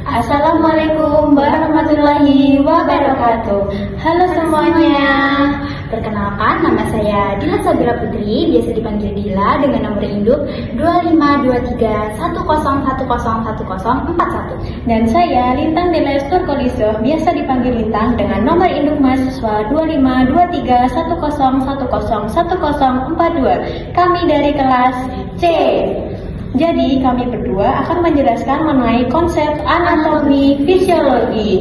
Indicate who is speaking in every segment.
Speaker 1: Assalamualaikum warahmatullahi wabarakatuh. Halo semuanya. Perkenalkan, nama saya Dila Sabira Putri, biasa dipanggil Dila, dengan nomor induk 252310101041.
Speaker 2: Dan saya Lintang Dela Estur Koliso, biasa dipanggil Lintang, dengan nomor induk mahasiswa 252310101042. Kami dari kelas C. Jadi kami berdua akan menjelaskan mengenai konsep anatomi fisiologi.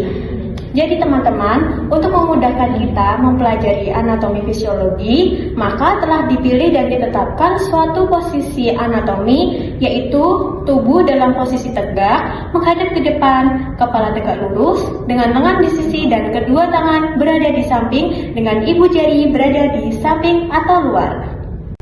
Speaker 2: Jadi teman-teman, untuk memudahkan kita mempelajari anatomi fisiologi, maka telah dipilih dan ditetapkan suatu posisi anatomi, yaitu tubuh dalam posisi tegak, menghadap ke depan, kepala tegak lurus, dengan lengan di sisi dan kedua tangan berada di samping, dengan ibu jari berada di samping atau luar.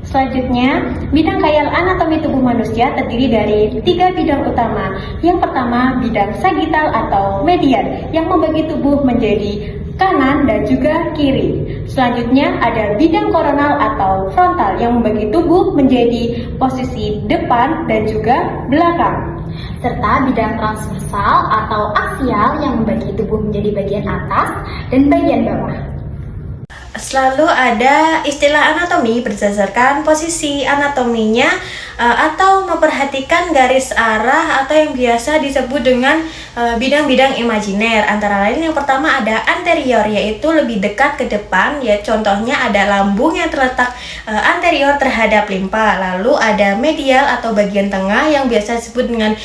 Speaker 2: Selanjutnya, bidang khayal anatomi tubuh manusia terdiri dari 3 bidang utama. Yang pertama, bidang sagital atau median yang membagi tubuh menjadi kanan dan juga kiri. Selanjutnya, ada bidang koronal atau frontal yang membagi tubuh menjadi posisi depan dan juga belakang.
Speaker 1: Serta bidang transversal atau aksial yang membagi tubuh menjadi bagian atas dan bagian bawah.
Speaker 3: Selalu ada istilah anatomi berdasarkan posisi anatominya atau memperhatikan garis arah atau yang biasa disebut dengan bidang-bidang imajiner. Antara lain yang pertama ada anterior, yaitu lebih dekat ke depan, ya contohnya ada lambung yang terletak anterior terhadap limpa. Lalu ada medial atau bagian tengah yang biasa disebut dengan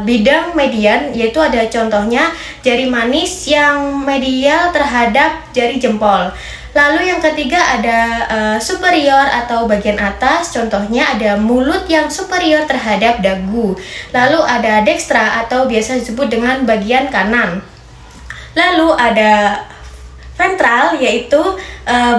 Speaker 3: bidang median, yaitu ada contohnya jari manis yang medial terhadap jari jempol. Lalu yang ketiga ada superior atau bagian atas, contohnya ada mulut yang superior terhadap dagu. Lalu ada dextra atau biasa disebut dengan bagian kanan. Lalu ada ventral, yaitu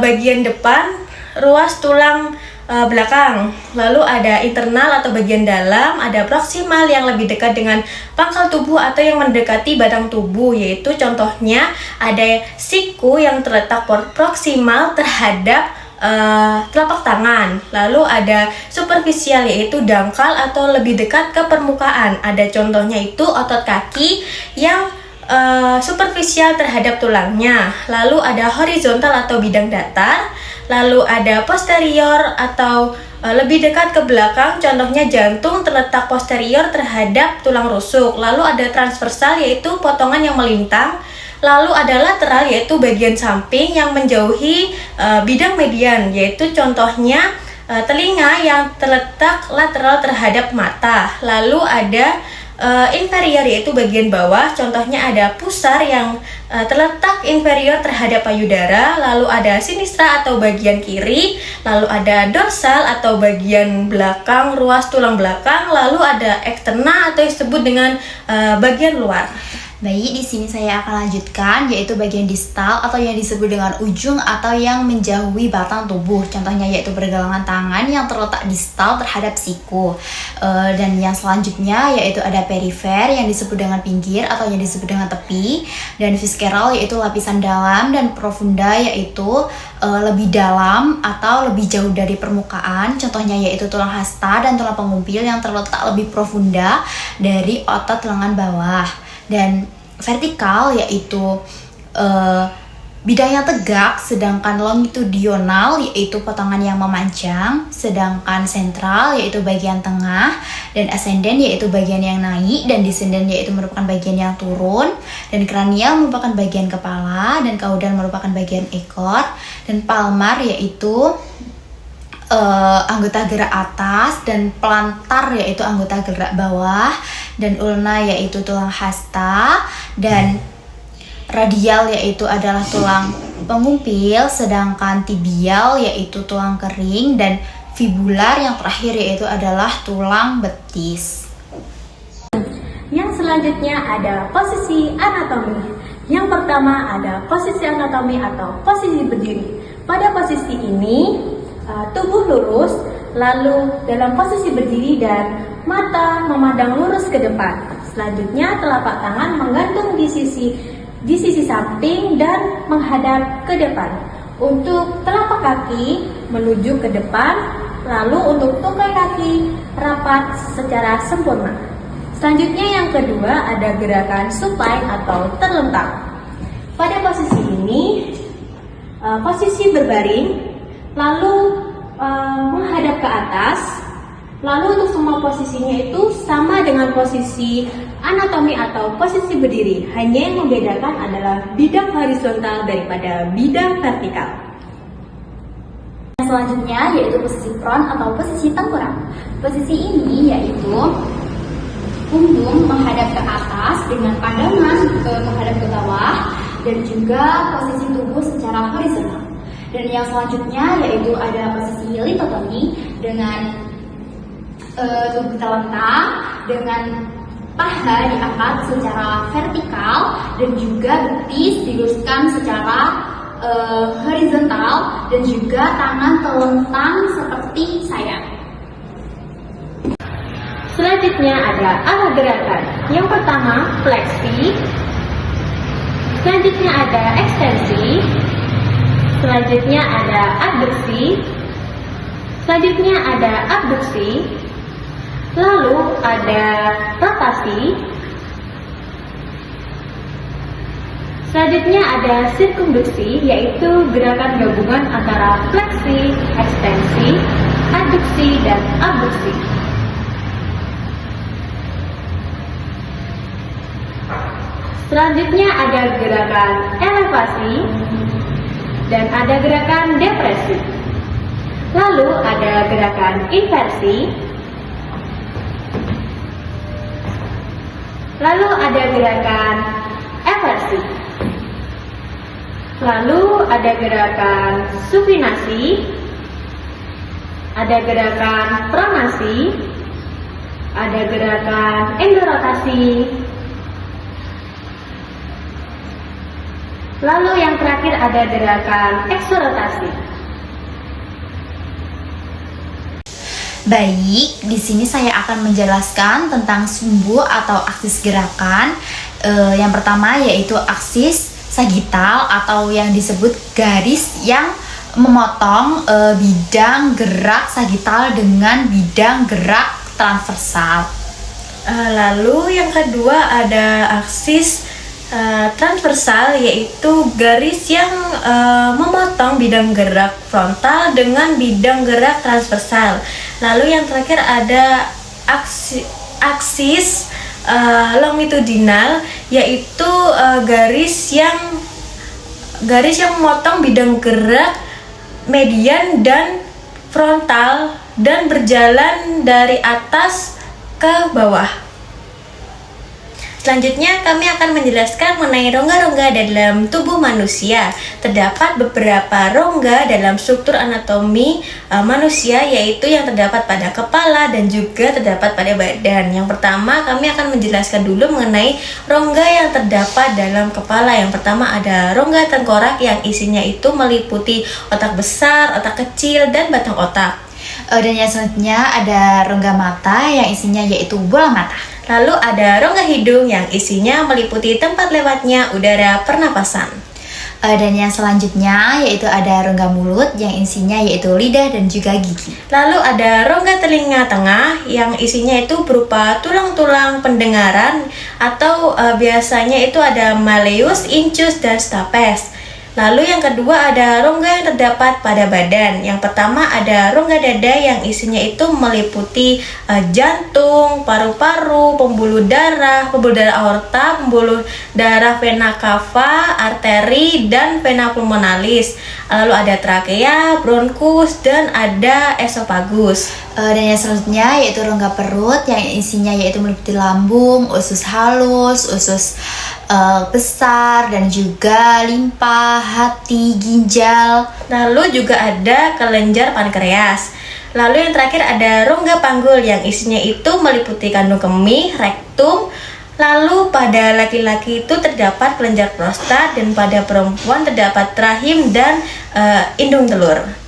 Speaker 3: bagian depan ruas tulang belakang. Lalu ada internal atau bagian dalam, ada proksimal yang lebih dekat dengan pangkal tubuh atau yang mendekati batang tubuh, yaitu contohnya ada siku yang terletak proksimal terhadap telapak tangan. Lalu ada superficial, yaitu dangkal atau lebih dekat ke permukaan. Ada contohnya itu otot kaki yang superficial terhadap tulangnya. Lalu ada horizontal atau bidang datar. Lalu ada posterior atau lebih dekat ke belakang, contohnya jantung terletak posterior terhadap tulang rusuk. Lalu ada transversal, yaitu potongan yang melintang. Lalu ada lateral, yaitu bagian samping yang menjauhi bidang median, yaitu contohnya telinga yang terletak lateral terhadap mata. Lalu ada inferior, yaitu bagian bawah, contohnya ada pusar yang terletak inferior terhadap payudara. Lalu ada sinistra atau bagian kiri. Lalu ada dorsal atau bagian belakang ruas tulang belakang. Lalu ada eksterna atau disebut dengan bagian luar.
Speaker 1: Baik, di sini saya akan lanjutkan, yaitu bagian distal atau yang disebut dengan ujung atau yang menjauhi batang tubuh. Contohnya yaitu pergelangan tangan yang terletak distal terhadap siku. Dan yang selanjutnya yaitu ada perifer yang disebut dengan pinggir atau yang disebut dengan tepi. Dan visceral yaitu lapisan dalam, dan profunda yaitu lebih dalam atau lebih jauh dari permukaan. Contohnya yaitu tulang hasta dan tulang pengumpil yang terletak lebih profunda dari otot lengan bawah. Dan vertikal yaitu bidang yang tegak, sedangkan longitudinal yaitu potongan yang memanjang, sedangkan sentral yaitu bagian tengah, dan ascendent yaitu bagian yang naik, dan descendant yaitu merupakan bagian yang turun, dan kranial merupakan bagian kepala, dan caudal merupakan bagian ekor, dan palmar yaitu anggota gerak atas, dan plantar yaitu anggota gerak bawah, dan ulna yaitu tulang hasta, dan radial yaitu adalah tulang pengumpil, sedangkan tibial yaitu tulang kering, dan fibular yang terakhir yaitu adalah tulang betis.
Speaker 2: Yang selanjutnya ada posisi anatomi. Yang pertama ada posisi anatomi atau posisi berdiri. Pada posisi ini tubuh lurus, lalu dalam posisi berdiri, dan mata memandang lurus ke depan. Selanjutnya telapak tangan menggantung di sisi samping dan menghadap ke depan. Untuk telapak kaki menuju ke depan, lalu untuk tungkai kaki rapat secara sempurna. Selanjutnya yang kedua ada gerakan supine atau terlentang. Pada posisi ini, posisi berbaring, lalu menghadap ke atas. Lalu untuk semua posisinya itu sama dengan posisi anatomi atau posisi berdiri. Hanya yang membedakan adalah bidang horizontal daripada bidang vertikal.
Speaker 1: Selanjutnya yaitu posisi prone atau posisi tengkurap. Posisi ini yaitu punggung menghadap ke atas dengan pandangan menghadap ke bawah dan juga posisi tubuh secara horizontal. Dan yang selanjutnya yaitu ada posisi lithotomy dengan tubuh terlentang dengan paha diangkat secara vertikal dan juga betis diluruskan secara horizontal dan juga tangan telentang seperti saya.
Speaker 2: Selanjutnya ada arah gerakan. Yang pertama fleksi, selanjutnya ada ekstensi, selanjutnya ada adduksi, selanjutnya ada abduksi, lalu ada rotasi, selanjutnya ada sirkumduksi, yaitu gerakan gabungan antara fleksi, ekstensi, adduksi, dan abduksi. Selanjutnya ada gerakan elevasi dan ada gerakan depresi. Lalu ada gerakan inversi. Lalu ada gerakan eversi. Lalu ada gerakan supinasi. Ada gerakan pronasi. Ada gerakan endorotasi. Lalu yang terakhir ada gerakan eksorotasi.
Speaker 1: Baik, di sini saya akan menjelaskan tentang sumbu atau aksis gerakan. Yang pertama yaitu aksis sagital atau yang disebut garis yang memotong bidang gerak sagital dengan bidang gerak transversal.
Speaker 3: Lalu yang kedua ada aksis transversal, yaitu garis yang memotong bidang gerak frontal dengan bidang gerak transversal. Lalu yang terakhir ada aksis longitudinal, yaitu garis yang memotong bidang gerak median dan frontal dan berjalan dari atas ke bawah. Selanjutnya kami akan menjelaskan mengenai rongga-rongga dalam tubuh manusia. Terdapat beberapa rongga dalam struktur anatomi manusia, yaitu yang terdapat pada kepala dan juga terdapat pada badan. Yang pertama kami akan menjelaskan dulu mengenai rongga yang terdapat dalam kepala. Yang pertama ada rongga tengkorak yang isinya itu meliputi otak besar, otak kecil, dan batang otak.
Speaker 1: Dan yang selanjutnya ada rongga mata yang isinya yaitu bola mata.
Speaker 3: Lalu ada rongga hidung yang isinya meliputi tempat lewatnya udara pernapasan.
Speaker 1: Dan yang selanjutnya yaitu ada rongga mulut yang isinya yaitu lidah dan juga gigi.
Speaker 3: Lalu ada rongga telinga tengah yang isinya itu berupa tulang-tulang pendengaran atau biasanya itu ada malleus, incus, dan stapes. Lalu yang kedua ada rongga yang terdapat pada badan. Yang pertama ada rongga dada yang isinya itu meliputi jantung, paru-paru, pembuluh darah aorta, pembuluh darah vena cava, arteri, dan vena pulmonalis. Lalu ada trakea, bronkus, dan ada esofagus.
Speaker 1: Dan yang selanjutnya yaitu rongga perut yang isinya yaitu meliputi lambung, usus halus, usus besar, dan juga limpa, hati, ginjal.
Speaker 3: Lalu juga ada kelenjar pankreas. Lalu yang terakhir ada rongga panggul yang isinya itu meliputi kandung kemih, rektum. Lalu pada laki-laki itu terdapat kelenjar prostat dan pada perempuan terdapat rahim dan indung telur.